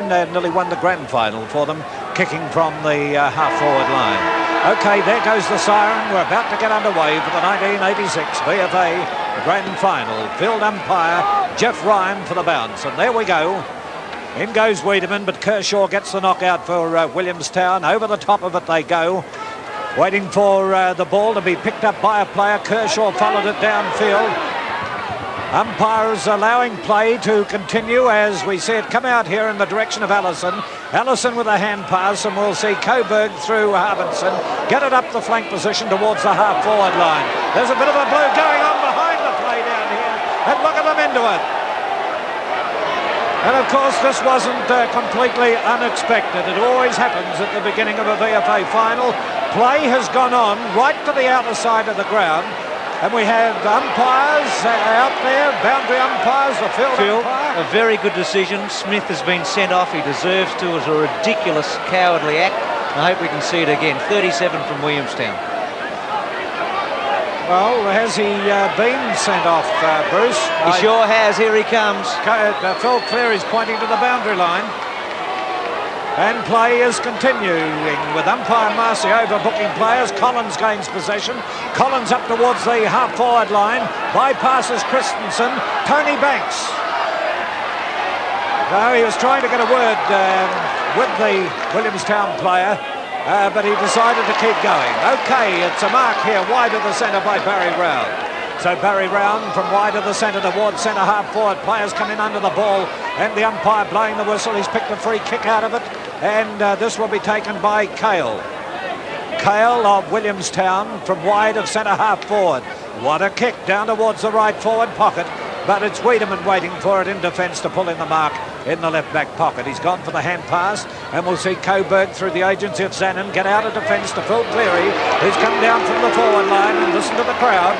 nearly won the grand final for them, kicking from the half-forward line. OK, there goes the siren. We're about to get underway for the 1986 VFA Grand Final. Field umpire Jeff Ryan for the bounce. And there we go. In goes Wiedemann, but Kershaw gets the knockout for Williamstown. Over the top of it they go. Waiting for the ball to be picked up by a player. Kershaw followed it downfield. Umpires allowing play to continue as we see it come out here in the direction of Allison. Allison with a hand pass, and we'll see Coburg through Harbinson get it up the flank position towards the half-forward line. There's a bit of a blue going on behind the play down here, and look at them into it. And of course this wasn't completely unexpected. It always happens at the beginning of a VFA final. Play has gone on right to the outer side of the ground. And we have umpires out there, boundary umpires, the field umpire. A very good decision. Smith has been sent off. He deserves to. It was a ridiculous, cowardly act. I hope we can see it again. 37 from Williamstown. Well, has he been sent off, Bruce? He sure has. Here he comes. Phil Cleary's pointing to the boundary line. And play is continuing with umpire Marcy overbooking players. Collins gains possession. Collins up towards the half-forward line. Bypasses Christensen. Tony Banks. No, he was trying to get a word with the Williamstown player, but he decided to keep going. OK, it's a mark here wide of the centre by Barry Round. So Barry Round from wide of the centre towards centre half-forward. Players come in under the ball, and the umpire blowing the whistle. He's picked a free kick out of it. And this will be taken by Cale. Cale of Williamstown from wide of centre half forward. What a kick down towards the right forward pocket. But it's Wiedemann waiting for it in defence to pull in the mark in the left back pocket. He's gone for the hand pass. And we'll see Coburg through the agency of Zanin get out of defence to Phil Cleary, who's come down from the forward line, and listen to the crowd.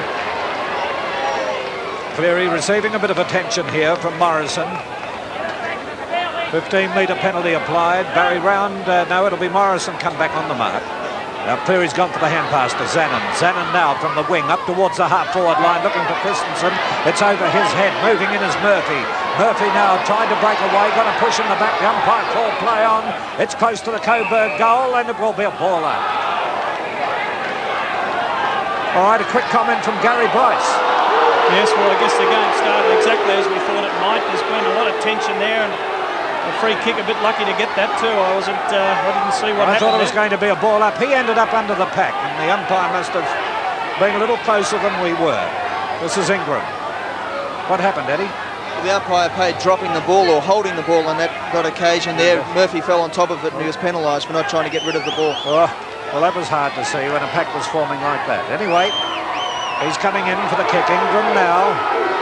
Cleary receiving a bit of attention here from Morrison. 15-metre penalty applied. Barry Round, no, it'll be Morrison come back on the mark. Now Cleary's gone for the hand pass to Zanin. Zanin now from the wing up towards the half-forward line looking for Christensen. It's over his head. Moving in is Murphy. Murphy now trying to break away. Got a push in the back. The umpire called play on. It's close to the Coburg goal, and it will be a ball out. All right, a quick comment from Gary Bryce. Yes, well, I guess the game started exactly as we thought it might. There's been a lot of tension there, and a free kick, a bit lucky to get that too. I didn't see what happened. I thought it was going to be a ball up. He ended up under the pack, and the umpire must have been a little closer than we were. This is Ingram. What happened, Eddie? The umpire paid dropping the ball or holding the ball on that occasion there. Murphy fell on top of it, and he was penalised for not trying to get rid of the ball. Oh, well, that was hard to see when a pack was forming like that. Anyway, he's coming in for the kick. Ingram now.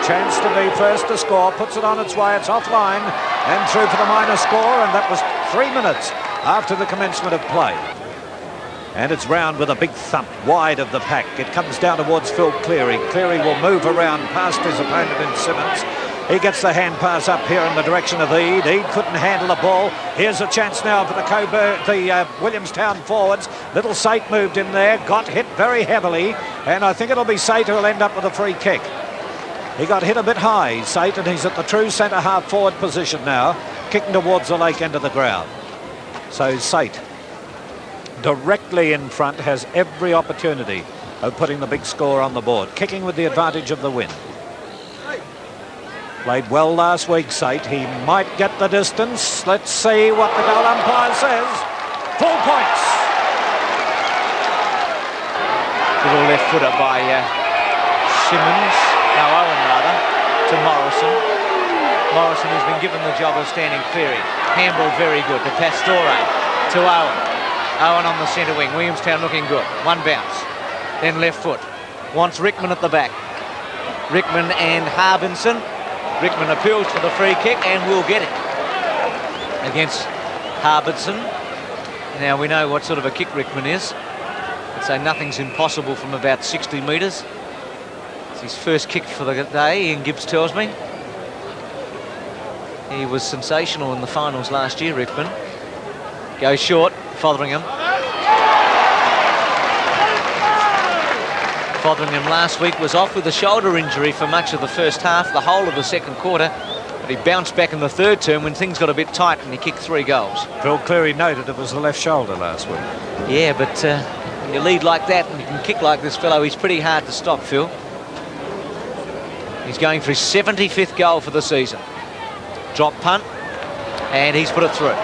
Chance to be first to score, puts it on its way, it's offline and through for the minor score, and that was 3 minutes after the commencement of play. And it's Round with a big thump wide of the pack. It comes down towards Phil Cleary. Cleary will move around past his opponent in Simmons. He gets the hand pass up here in the direction of Eade. Eade couldn't handle the ball. Here's a chance now for the Williamstown forwards. Little Sate moved in there, got hit very heavily, and I think it'll be Sate who'll end up with a free kick. He got hit a bit high, Sate, and he's at the true centre half forward position now, kicking towards the lake end of the ground. So Sate, directly in front, has every opportunity of putting the big score on the board, kicking with the advantage of the wind. Played well last week, Sate. He might get the distance. Let's see what the goal umpire says. Full points. Little left footer by Simmons. Now Owen rather, to Morrison. Morrison has been given the job of standing Cleary. Handball very good to Pastore, to Owen. Owen on the centre wing. Williamstown looking good. One bounce. Then left foot. Wants Rickman at the back. Rickman and Harbinson. Rickman appeals for the free kick and will get it against Harbinson. Now we know what sort of a kick Rickman is. I'd say nothing's impossible from about 60 metres. His first kick for the day, Ian Gibbs tells me. He was sensational in the finals last year, Rickman. Goes short, Fotheringham. Fotheringham last week was off with a shoulder injury for much of the first half, the whole of the second quarter. But He bounced back in the third term when things got a bit tight and he kicked 3 goals. Phil Cleary noted it was the left shoulder last week. Yeah, but when you lead like that and you can kick like this fellow, he's pretty hard to stop, Phil. He's going for his 75th goal for the season. Drop punt, and he's put it through.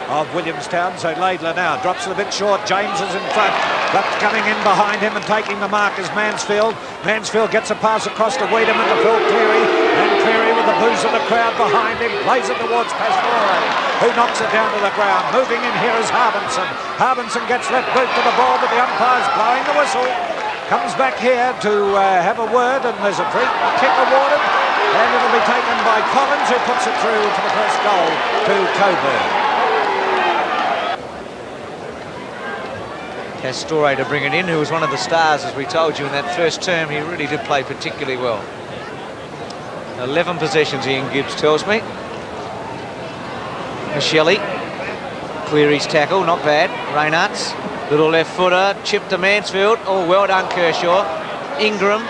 Of Williamstown, so Laidler now drops it a bit short. James is in front, but coming in behind him and taking the mark is Mansfield. Mansfield gets a pass across to Wiedemann to Phil Cleary, and Cleary with the booze of the crowd behind him plays it towards Pastore, who knocks it down to the ground. Moving in here is Harbinson. Harbinson gets left boot to the ball, but the umpire's blowing the whistle. Comes back here to have a word, and there's a free kick awarded, and it'll be taken by Collins, who puts it through for the first goal to Coburg. Pastore to bring it in, who was one of the stars, as we told you, in that first term. He really did play particularly well. 11 possessions, Ian Gibbs tells me. Michelli, Cleary's tackle, not bad. Reinhardt, little left footer, chip to Mansfield. Oh, well done, Kershaw. Ingram.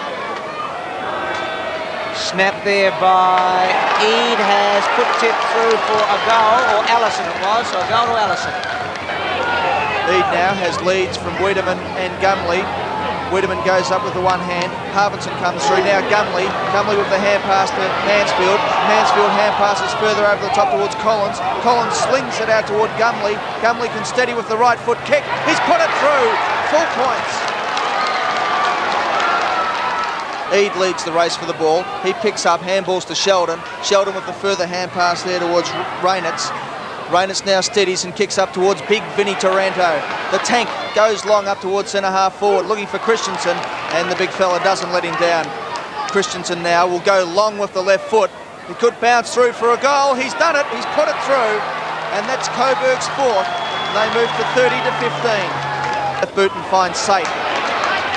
Snap there by Eade, has put tip through for a goal, or Allison it was, so a goal to Allison. Eade now has leads from Wiedemann and Gumley. Wiedemann goes up with the one hand. Harbinson comes through. Now Gumley with the hand pass to Mansfield. Mansfield hand passes further over the top towards Collins. Collins slings it out toward Gumley. Gumley can steady with the right foot kick. He's put it through. Full points. Eade leads the race for the ball. He picks up handballs to Sheldon. Sheldon with the further hand pass there towards Reinitz. Reinitz now steadies and kicks up towards big Vinny Taranto. The tank goes long up towards centre half forward, looking for Christensen, and the big fella doesn't let him down. Christensen now will go long with the left foot. He could bounce through for a goal. He's done it. He's put it through, and that's Coburg's 4th. They move to 30 to 15. Booten finds Sate.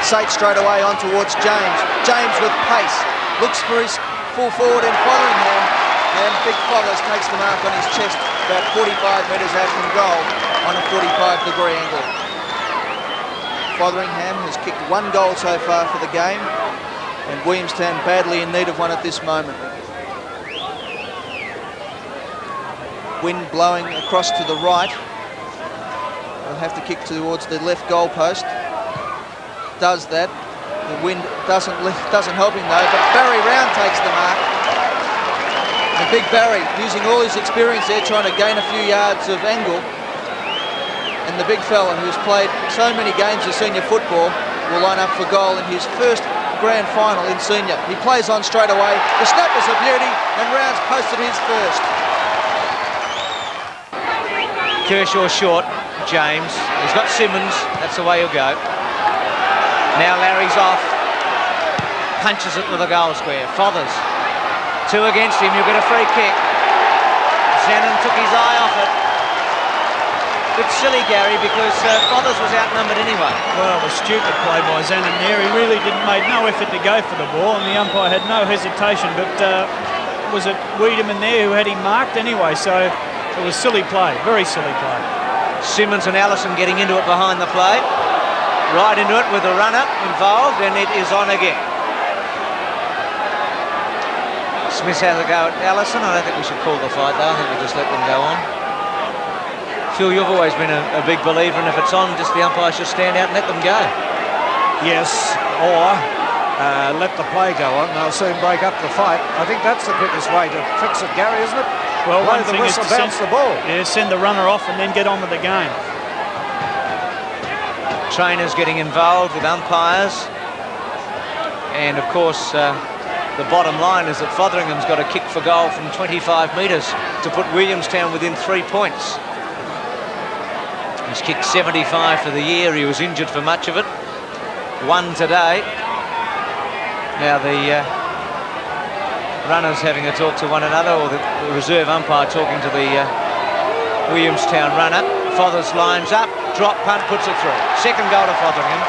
Sate straight away on towards James. James with pace looks for his full forward in Fotheringham. And Big Fothers takes the mark on his chest about 45 metres out from goal on a 45-degree angle. Fotheringham has kicked 1 goal so far for the game, and Williamstown badly in need of one at this moment. Wind blowing across to the right. They'll have to kick towards the left goal post. Does that. The wind doesn't help him though, but Barry Round takes the mark. And Big Barry, using all his experience there, trying to gain a few yards of angle. And the big fella, who's played so many games of senior football, will line up for goal in his first grand final in senior. He plays on straight away. The snap is a beauty, and Rounds posted his first. Kershaw short, James. He's got Simmons, that's the way he'll go. Now Larry's off. Punches it with a goal square. Fothers. 2 against him, you'll get a free kick. Zannon took his eye off it. Bit silly, Gary, because Fothers was outnumbered anyway. Well, it was stupid play by Zannon there. He really made no effort to go for the ball, and the umpire had no hesitation. But was it Wiedemann there who had him marked anyway? So it was silly play, very silly play. Simmons and Allison getting into it behind the plate. Right into it with the runner involved, and it is on again. Smith has a go at Allison. I don't think we should call the fight though. I think we'll just let them go on. Phil, you've always been a big believer, and if it's on, just the umpire should stand out and let them go. Yes, or let the play go on. They'll soon break up the fight. I think that's the quickest way to fix it, Gary, isn't it? Well, blow one the thing is whistle, to bounce the ball. Yeah, send the runner off and then get on with the game. Trainers getting involved with umpires, and of course the bottom line is that Fotheringham's got a kick for goal from 25 metres to put Williamstown within 3 points. He's kicked 75 for the year. He was injured for much of it. 1 today. Now the runners having a talk to one another, or the reserve umpire talking to the Williamstown runner. Fothers lines up, drop punt, puts it through. Second goal to Fotheringham.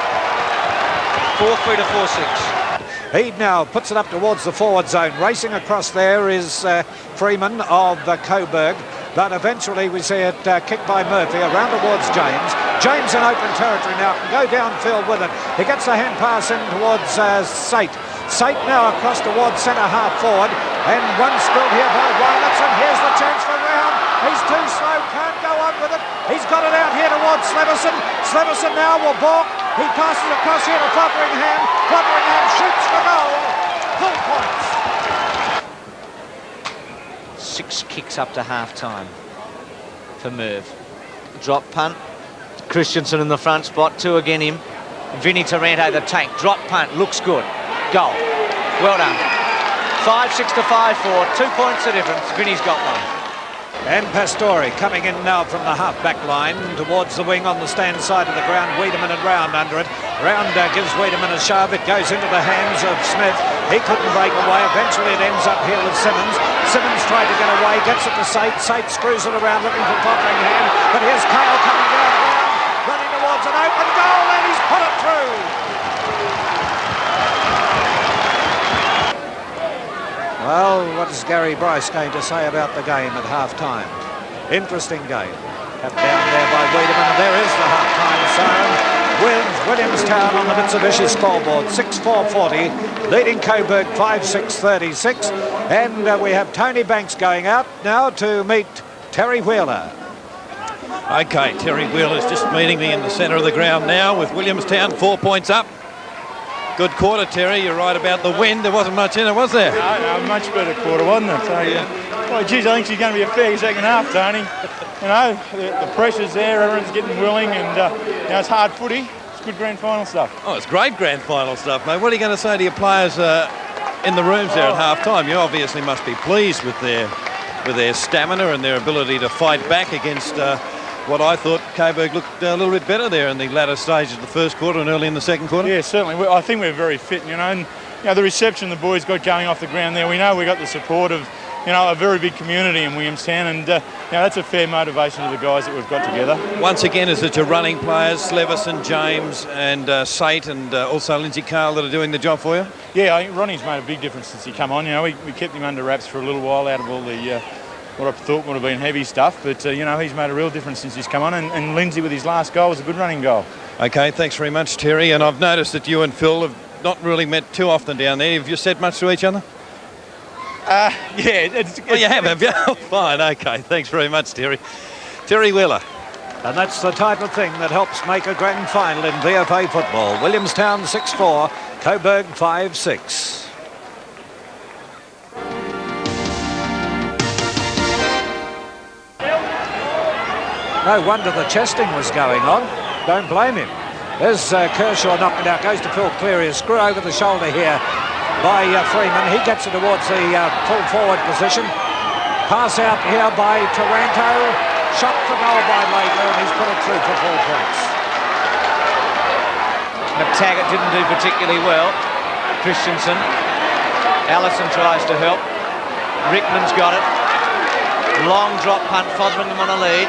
4-3 to 4-6. He now puts it up towards the forward zone. Racing across there is Freeman of Coburg. But eventually we see it kicked by Murphy around towards James. James in open territory now, can go downfield with it. He gets the hand pass in towards Sate. Sate now across towards centre half forward, and one spilled here by Williamstown, and here's the chance for Round. He's too slow, can't go on with it. He's got it out here towards Sleverson. Sleverson now will balk. He passes across here to Fotheringham. Fotheringham shoots for goal. Full points. 6 kicks up to half-time for Merv. Drop punt. Christensen in the front spot, 2 again him. Vinny Taranto the tank. Drop punt, looks good. Goal. Well done. 5-6 to 5-4. 2 points the difference. Vinny's got one. And Pastore coming in now from the half-back line towards the wing on the stand side of the ground. Wiedemann and Round under it. Round gives Wiedemann a shove. It goes into the hands of Smith. He couldn't break away. Eventually it ends up here with Simmons. Simmons tried to get away, gets it to Sate. Sate screws it around looking for Fotheringham. But here's Kale coming down Round, running towards an open goal, and he's put it through. Well, what is Gary Bryce going to say about the game at half-time? Interesting game. Cut down there by Wiedemann, and there is the half-time siren with Williamstown on the Mitsubishi scoreboard. 6-4-40, leading Coburg 5-6-36. And we have Tony Banks going out now to meet Terry Wheeler. Okay, Terry Wheeler's just meeting me in the centre of the ground now with Williamstown 4 points up. Good quarter, Terry. You're right about the wind. There wasn't much in it, was there? No, much better quarter, wasn't it? So, well, geez, I think she's going to be a fair second half, Tony. You know, the pressure's there, everyone's getting willing, and you know, it's hard footy. It's good grand final stuff. Oh, it's great grand final stuff, mate. What are you going to say to your players in the rooms there at half-time? You obviously must be pleased with their stamina and their ability to fight back against what I thought Coburg looked a little bit better there in the latter stages of the first quarter and early in the second quarter. Yeah, certainly. I think we're very fit, you know, and you know, the reception the boys got going off the ground there. We know we got the support of, you know, a very big community in Williamstown, and you know, that's a fair motivation to the guys that we've got together. Once again, is it your running players, Sleverson, James, and Sate, and also Lindsay Carl that are doing the job for you? Yeah, I think Ronnie's made a big difference since he come on. You know, we kept him under wraps for a little while out of all the what I thought would have been heavy stuff, but you know, he's made a real difference since he's come on, and Lindsay with his last goal was a good running goal. Okay, thanks very much, Terry, and I've noticed that you and Phil have not really met too often down there. Have you said much to each other? Yeah. Well, you have you? Oh, fine, okay, thanks very much, Terry. Terry Wheeler. And that's the type of thing that helps make a grand final in VFA football. Williamstown 6-4, Coburg 5-6. No wonder the chesting was going on. Don't blame him. There's Kershaw knocking it out. Goes to Phil Cleary. A screw over the shoulder here by Freeman. He gets it towards the full forward position. Pass out here by Taranto. Shot for goal by Laidler, and he's put it through for 4 points. McTaggart didn't do particularly well. Christensen. Allison tries to help. Rickman's got it. Long drop punt. Fotheringham on a lead.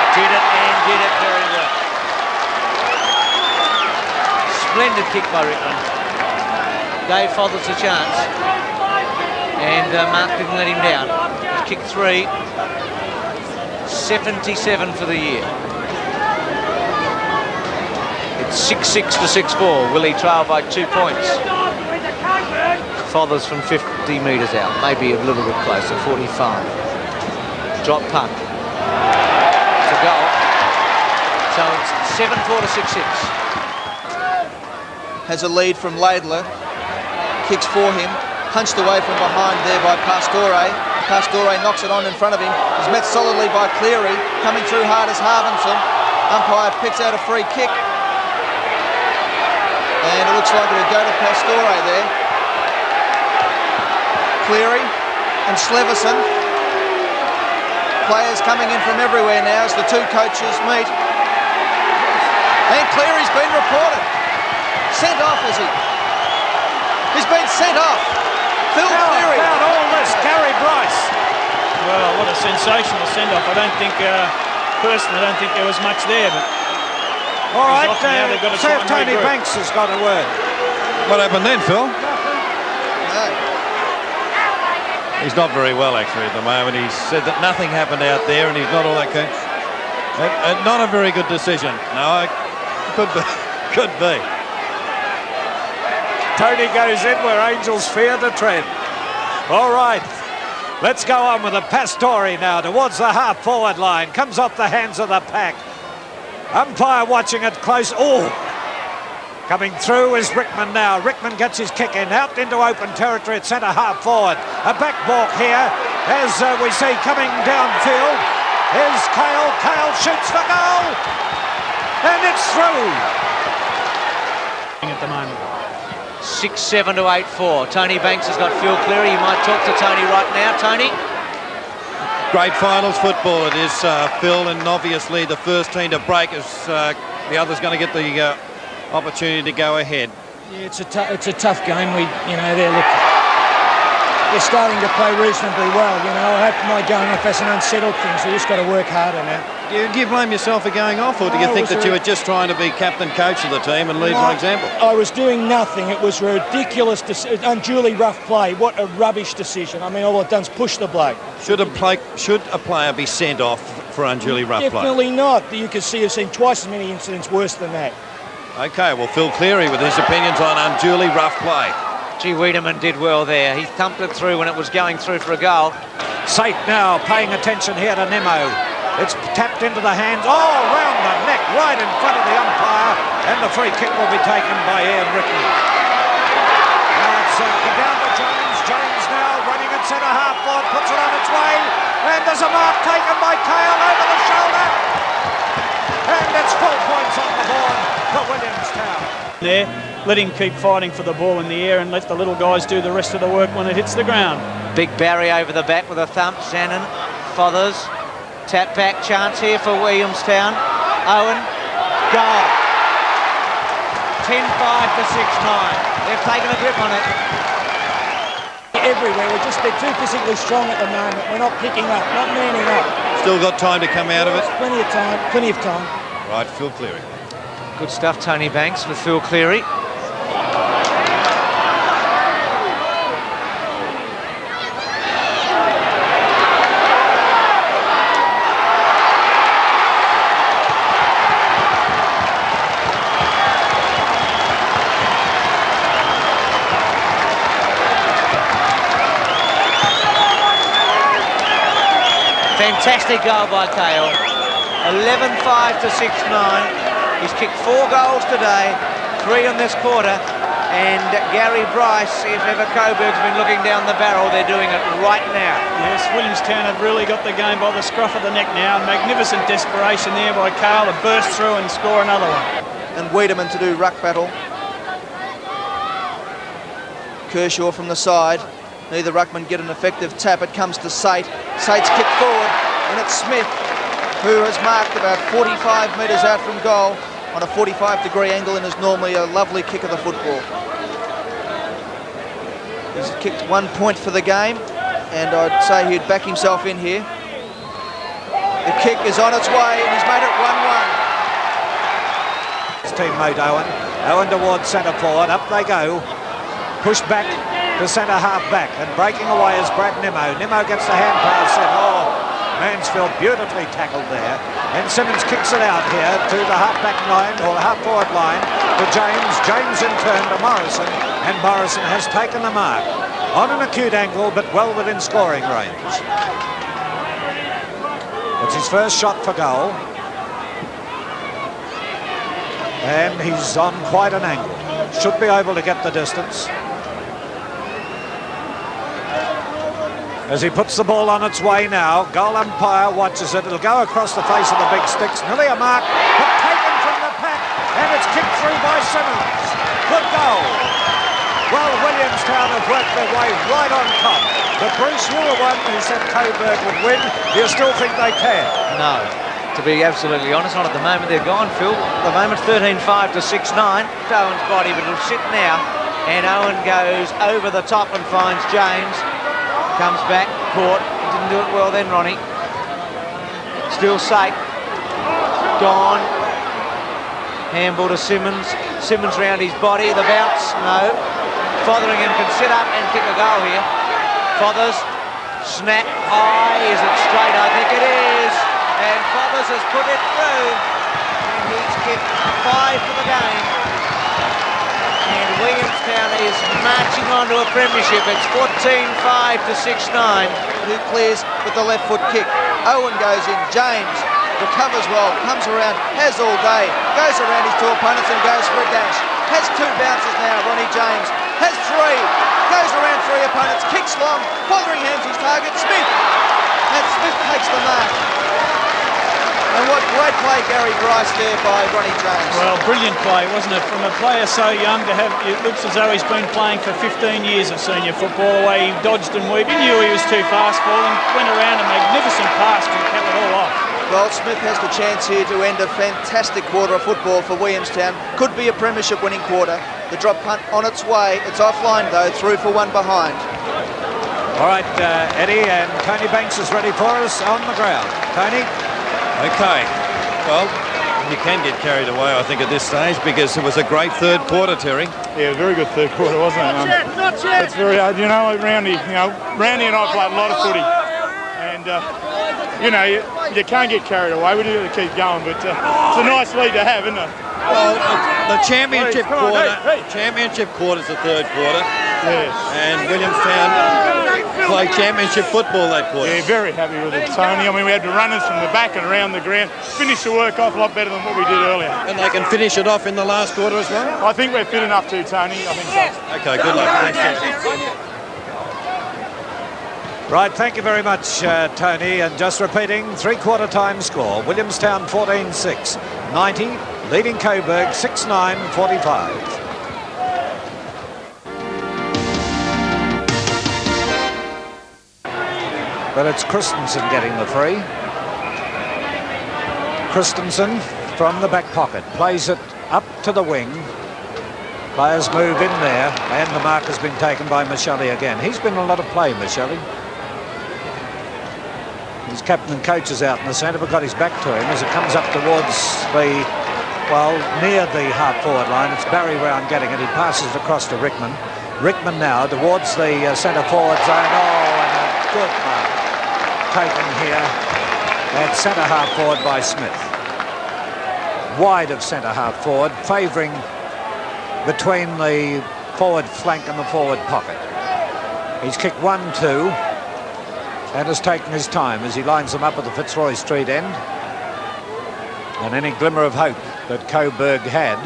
Did it and did it very well. Splendid kick by Rickman. Gave Fothers a chance. And Mark didn't let him down. He's kicked 3. 77 for the year. It's 6-6 to 6-4. Willie trail by 2 points. Fothers from 50 metres out. Maybe a little bit closer, 45. Drop punt. Goal. So it's 7-4 to 6-6. Has a lead from Laidler. Kicks for him. Punched away from behind there by Pastore. Pastore knocks it on in front of him. He's met solidly by Cleary. Coming through hard is Harvinson. Umpire picks out a free kick. And it looks like it'll go to Pastore there. Cleary and Sleverson. Players coming in from everywhere now as the two coaches meet. And Cleary's been reported. Sent off, is he? He's been sent off. Phil Cleary. About all this, Gary Bryce. Well, what a sensational send-off. I don't think, personally, I don't think there was much there, but... All right, they've got to see if try and Tony regroup. Banks has got a word. What happened then, Phil? No. He's not very well, actually, at the moment. He said that nothing happened out there and he's not all that keen. Not a very good decision. No, could be. Could be. Tony goes in where angels fear to tread. All right, let's go on with the Pastore now towards the half-forward line. Comes off the hands of the pack. Umpire watching it close. Oh! Coming through is Rickman now. Rickman gets his kick in, out into open territory at centre half forward. A back balk here, as we see coming downfield, is Cale. Cale shoots for goal, and it's through. At the moment. 6-7 to 8-4. Tony Banks has got Phil Cleary. You might talk to Tony right now, Tony. Great finals football it is, Phil, and obviously the first team to break is the other's going to get the opportunity to go ahead. Yeah, it's a tough game. They're starting to play reasonably well. I hope my going off hasn't unsettled things. We just got to work harder now. Do you blame yourself for going off, or do you think that you were just trying to be captain coach of the team and lead by example? I was doing nothing. It was a ridiculous, unduly rough play. What a rubbish decision. I mean, all I've done is push the bloke. Should a player be sent off for unduly rough play? Definitely not. You can see I've seen twice as many incidents worse than that. OK, well, Phil Cleary with his opinions on unduly rough play. Gee, Wiedemann did well there. He thumped it through when it was going through for a goal. Sate now paying attention here to Nemo. It's tapped into the hands, round the neck, right in front of the umpire, and the free kick will be taken by Ian Rickman. Now it's down to Jones. Jones now running at centre half forward, puts it on its way, and there's a mark taken by Cale over the shoulder. And it's full points on the board for Williamstown. There, let him keep fighting for the ball in the air and let the little guys do the rest of the work when it hits the ground. Big Barry over the back with a thump. Zannon, Fothers, tap back chance here for Williamstown. Owen, goal. 10-5 to 6-9. They've taken a grip on it. Everywhere, they're too physically strong at the moment. We're not picking up, not manning up. Still got time to come out of it? Plenty of time. Right, Phil Cleary. Good stuff, Tony Banks with Phil Cleary. Fantastic goal by Cale. 11-5 to 6-9. He's kicked 4 goals today, 3 in this quarter, and Gary Bryce, if ever Coburg's been looking down the barrel, they're doing it right now. Yes, Williamstown have really got the game by the scruff of the neck now. Magnificent desperation there by Cale to burst through and score another one. And Wiedemann to do ruck battle. Kershaw from the side. Neither ruckman get an effective tap. It comes to Sate. Sate's kicked forward, and it's Smith, who has marked about 45 metres out from goal on a 45-degree angle and is normally a lovely kick of the football. He's kicked 1 point for the game, and I'd say he'd back himself in here. The kick is on its way, and he's made it 1-1. His teammate Owen. Owen towards centre forward. Up they go. Pushed back to centre half back, and breaking away is Brad Nimmo. Nimmo gets the hand pass in. Mansfield beautifully tackled there, and Simmons kicks it out here to the half-back line, or the half-forward line, to James. James in turn to Morrison, and Morrison has taken the mark on an acute angle, but well within scoring range. It's his first shot for goal, and he's on quite an angle. Should be able to get the distance. As he puts the ball on its way now, goal umpire watches it. It'll go across the face of the big sticks. Nearly a mark, but taken from the pack, and it's kicked through by Simmons. Good goal. Well, Williamstown have worked their way right on top. But Bruce, you were one who said Coburg would win. Do you still think they can? No. To be absolutely honest, not at the moment. They're gone, Phil. At the moment, 13-5 to 6-9. Owen's body, but it'll sit now. And Owen goes over the top and finds James. Comes back, caught. Didn't do it well then, Ronnie. Still Sate. Gone. Handball to Simmons. Simmons round his body. The bounce, no. Fotheringham can sit up and kick a goal here. Fothers. Snap high. Is it straight? I think it is. And Fothers has put it through. And he's kicked 5 for the game. And Williamstown is marching on to a premiership. It's 14-5 to 6-9. Who clears with the left foot kick. Owen goes in. James recovers well, comes around, has all day, goes around his two opponents and goes for a dash. Has two bounces now, Ronnie James. Has three, goes around three opponents, kicks long, Fotheringham's his target, Smith. And Smith takes the mark. And what great play, Gary Bryce, there by Ronnie James. Well, brilliant play, wasn't it? From a player so young to have, it looks as though he's been playing for 15 years of senior football. The way he dodged and weaved, he knew he was too fast for him, went around a magnificent pass and kept it all off. Well, Smith has the chance here to end a fantastic quarter of football for Williamstown. Could be a premiership winning quarter. The drop punt on its way. It's offline though, through for one behind. All right, Eddie, and Tony Banks is ready for us on the ground. Tony? Okay, well, you can get carried away, I think, at this stage because it was a great third quarter, Terry. Yeah, very good third quarter, wasn't it? Not yet. It's very hard. Roundy and I played a lot of footy. And, you can't get carried away. We do have to keep going, but it's a nice lead to have, isn't it? Well, the championship quarter's the third quarter. Yes. And Williamstown played championship football that quarter. Yeah, very happy with it, Tony. I mean, we had the runners from the back and around the ground. Finished the work off a lot better than what we did earlier. And they can finish it off in the last quarter as well? I think we're fit enough to, Tony. I think so. Okay, good luck. Thanks, Terry. Right, thank you very much, Tony. And just repeating, three-quarter time score. Williamstown 14-6, 90, leading Coburg 6-9, 45. But it's Christensen getting the free. Christensen from the back pocket, plays it up to the wing. Players move in there, and the mark has been taken by Michelli again. He's been a lot of play, Michelli. His captain and coach is out in the centre, but got his back to him as it comes up towards the, well, near the half-forward line. It's Barry Round getting it. He passes it across to Rickman. Rickman now towards the centre-forward zone. Oh, and a good mark taken here at centre-half-forward by Smith. Wide of centre-half-forward, favouring between the forward flank and the forward pocket. He's kicked 1-2. And has taken his time as he lines them up at the Fitzroy Street end. And any glimmer of hope that Coburg had,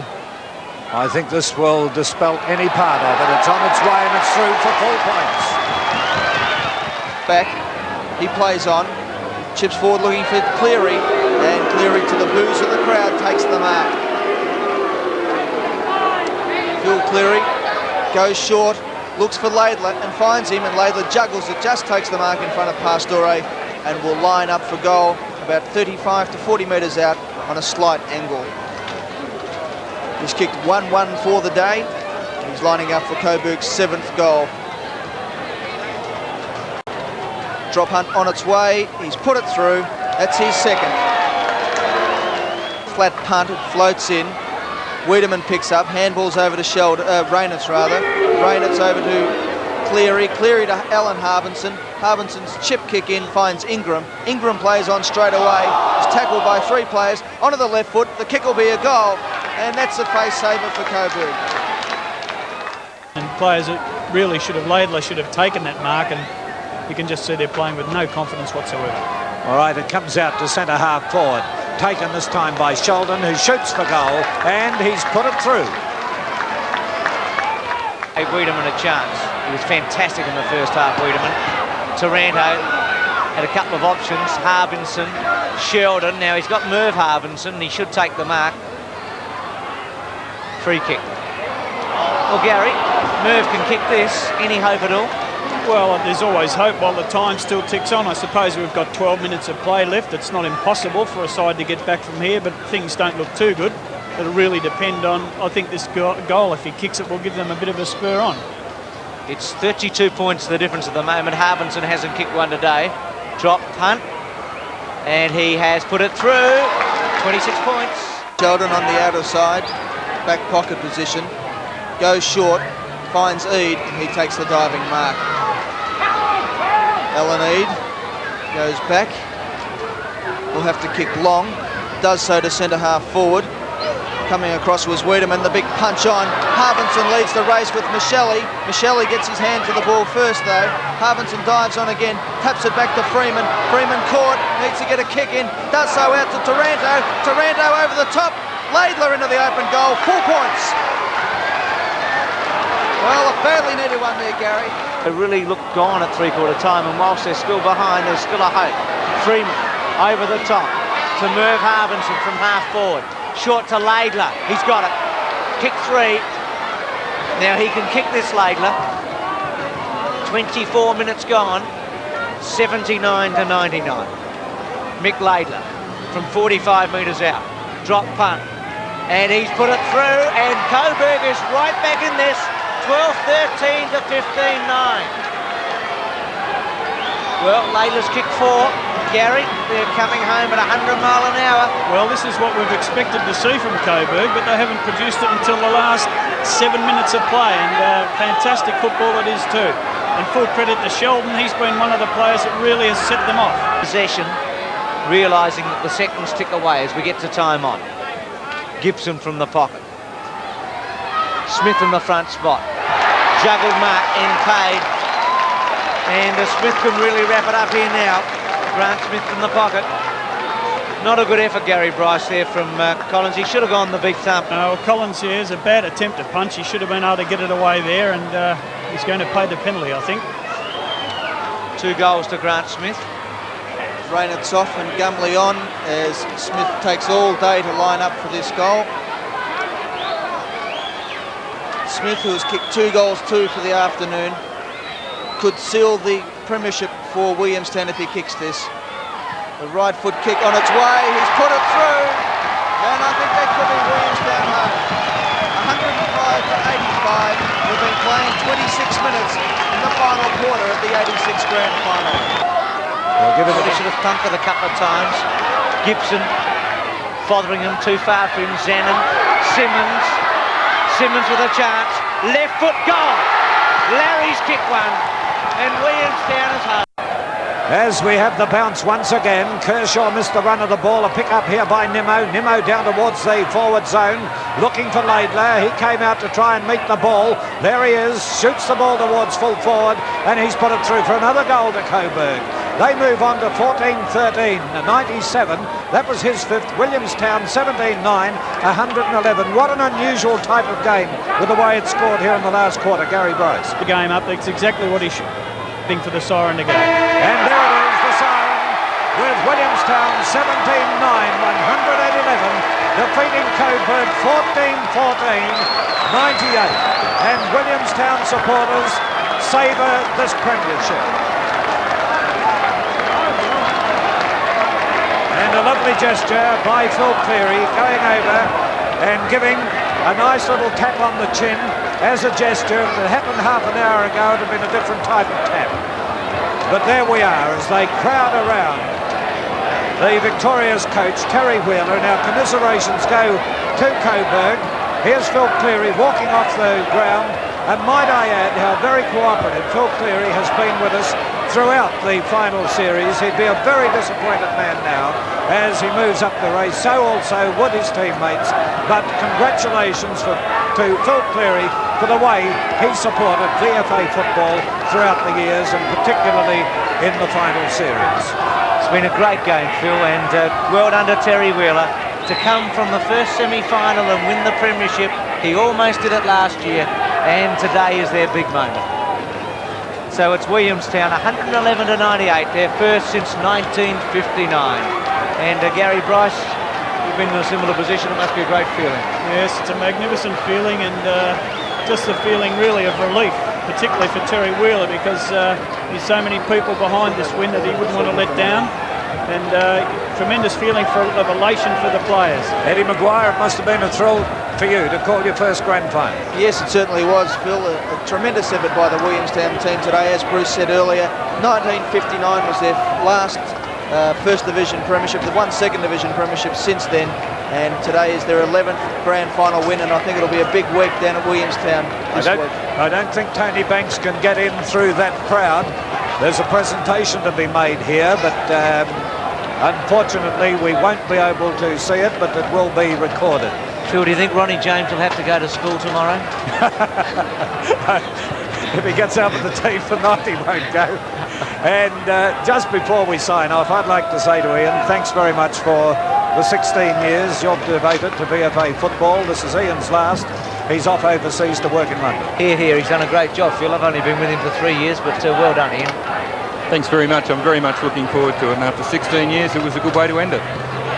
I think this will dispel any part of it. It's on its way and it's through for 4 points. Back, he plays on, chips forward looking for Cleary, and Cleary to the boos of the crowd takes the mark. Phil Cleary goes short, looks for Laidler and finds him, and Laidler juggles it, just takes the mark in front of Pastore and will line up for goal about 35 to 40 metres out on a slight angle. He's kicked 1-1 for the day. He's lining up for Coburg's 7th goal. Drop hunt on its way. He's put it through. That's his second. Flat punt, it floats in. Wiedemann picks up, handballs over to Raynitz rather. Raynitz over to Cleary. Cleary to Alan Harbinson. Harbinson's chip kick in finds Ingram. Ingram plays on straight away. He's tackled by 3 players. Onto the left foot. The kick will be a goal. And that's a face saver for Coburg. And players that really Laidler should have taken that mark, and you can just see they're playing with no confidence whatsoever. All right, it comes out to centre half forward. Taken this time by Sheldon, who shoots for goal, and he's put it through. Gave Wiedemann a chance. He was fantastic in the first half, Wiedemann. Taranto had a couple of options. Harbinson, Sheldon. Now he's got Merv Harbinson, and he should take the mark. Free kick. Well, Gary, Merv can kick this. Any hope at all? Well, there's always hope while the time still ticks on. I suppose we've got 12 minutes of play left. It's not impossible for a side to get back from here, but things don't look too good. It'll really depend on, I think this goal, if he kicks it, will give them a bit of a spur on. It's 32 points the difference at the moment. Harbinson hasn't kicked one today. Drop punt, and he has put it through. 26 points. Sheldon on the outer side, back pocket position, goes short, finds Eade, and he takes the diving mark. Alan Eade goes back, will have to kick long, does so to centre half forward. Coming across was Wiedemann, the big punch on. Harvinson leads the race with Michelli. Michelli gets his hand to the ball first though. Harvinson dives on again, taps it back to Freeman. Freeman caught, needs to get a kick in, does so out to Taranto. Taranto over the top, Laidler into the open goal, 4 points. Well, a badly needed one there, Gary. They really look gone at three-quarter time, and whilst they're still behind, there's still a hope. Freeman over the top to Merv Harvinson from half forward. Short to Laidler. He's got it. Kick 3. Now he can kick this, Laidler. 24 minutes gone. 79 to 99. Mick Laidler from 45 metres out. Drop punt. And he's put it through, and Coburg is right back in this. 12-13 to 15-9. Well, Laidler's kick 4. Gary, they're coming home at 100 mile an hour. Well, this is what we've expected to see from Coburg, but they haven't produced it until the last 7 minutes of play, and fantastic football it is too. And full credit to Sheldon, he's been one of the players that really has set them off. Possession, realising that the seconds tick away as we get to time on. Gibson from the pocket. Smith in the front spot. Juggled mark and paid. And Smith can really wrap it up here now. Grant Smith from the pocket. Not a good effort, Gary Bryce, there from Collins. He should have gone the big thump. No, Collins here is a bad attempt to punch. He should have been able to get it away there, and he's going to pay the penalty, I think. 2 goals to Grant Smith. Raynett's off and Gumley on as Smith takes all day to line up for this goal. Smith, who has kicked 2 goals, 2 for the afternoon, could seal the premiership for Williamstown if he kicks this. The right foot kick on its way, he's put it through, and I think that could be Williamstown home. 105 to 85, we've been playing 26 minutes in the final quarter of the 86 grand final. We'll give it He should have thumped it a couple of times. Gibson, Fotheringham too far for him, Zannon, Simmons with a chance, left foot goal. Larry's kicked one, and Williamstown is home. As we have the bounce once again, Kershaw missed the run of the ball. A pick up here by Nimmo. Nimmo down towards the forward zone, looking for Laidler. He came out to try and meet the ball. There he is, shoots the ball towards full forward, and he's put it through for another goal to Coburg. They move on to 14-13, 97. That was his 5th. Williamstown 17-9, 111. What an unusual type of game with the way it scored here in the last quarter. Gary Bryce. The game up, that's exactly what he should think for the siren to go. And there it is, the siren, with Williamstown 17-9, 111, defeating Coburg 14-14, 98. And Williamstown supporters savour this premiership. And a lovely gesture by Phil Cleary going over and giving a nice little tap on the chin as a gesture. If it happened half an hour ago, it would have been a different type of tap. But there we are as they crowd around the victorious coach, Terry Wheeler. Now commiserations go to Coburg. Here's Phil Cleary walking off the ground. And might I add how very cooperative Phil Cleary has been with us throughout the final series. He'd be a very disappointed man now as he moves up the race. So also would his teammates. But congratulations to Phil Cleary for the way he supported VFA football throughout the years, and particularly in the final series. It's been a great game, Phil, and well done to Terry Wheeler to come from the first semi-final and win the premiership. He almost did it last year, and today is their big moment. So it's Williamstown 111 to 98, their first since 1959. And Gary Bryce, you've been in a similar position. It must be a great feeling. Yes, it's a magnificent feeling, and just a feeling really of relief, particularly for Terry Wheeler, because there's so many people behind this win that he wouldn't want to let down. And tremendous feeling of elation for the players. Eddie Maguire, it must have been a thrill for you to call your first grand final. Yes, it certainly was, Phil. A tremendous effort by the Williamstown team today. As Bruce said earlier, 1959 was their last First Division premiership. They've won Second Division premiership since then, and today is their 11th grand final win, and I think it'll be a big week down at Williamstown this week. I don't think Tony Banks can get in through that crowd. There's a presentation to be made here, but unfortunately we won't be able to see it, but it will be recorded. Phil, do you think Ronnie James will have to go to school tomorrow? If he gets out with the team for night, he won't go. And just before we sign off, I'd like to say to Ian, thanks very much for the 16 years you've devoted to VFA football. This is Ian's last. He's off overseas to work in London. Here, he's done a great job, Phil. I've only been with him for 3 years, but well done, Ian. Thanks very much. I'm very much looking forward to it, and after 16 years, it was a good way to end it.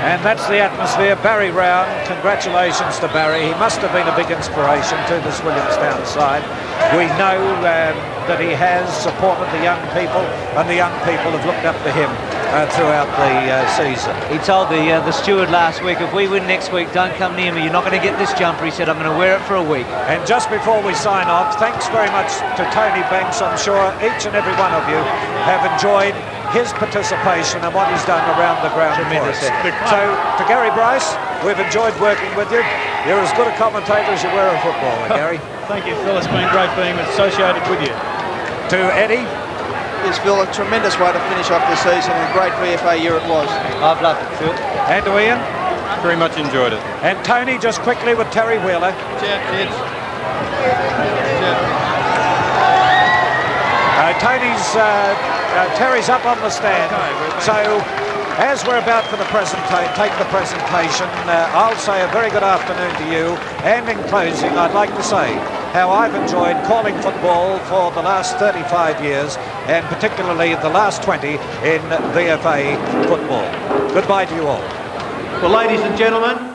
And that's the atmosphere. Barry Round, congratulations to Barry. He must have been a big inspiration to this Williamstown side. We know that he has supported the young people, and the young people have looked up to him throughout the season. He told the steward last week, if we win next week, don't come near me. You're not going to get this jumper. He said, I'm going to wear it for a week. And just before we sign off, thanks very much to Tony Banks. I'm sure each and every one of you have enjoyed his participation and what he's done around the ground. Tremendous. So, to Gary Bryce, we've enjoyed working with you. You're as good a commentator as you were a footballer, Gary. Thank you, Phil. It's been great being associated with you. To Eddie. Yes, Phil, a tremendous way to finish off the season, and a great VFA year it was. I've loved it, Phil. And to Ian. Very much enjoyed it. And Tony, just quickly with Terry Wheeler. Chat, kids. Terry's up on the stand. So, as we're about for the take the presentation, I'll say a very good afternoon to you. And in closing, I'd like to say how I've enjoyed calling football for the last 35 years, and particularly the last 20 in VFA football. Goodbye to you all. Well, ladies and gentlemen,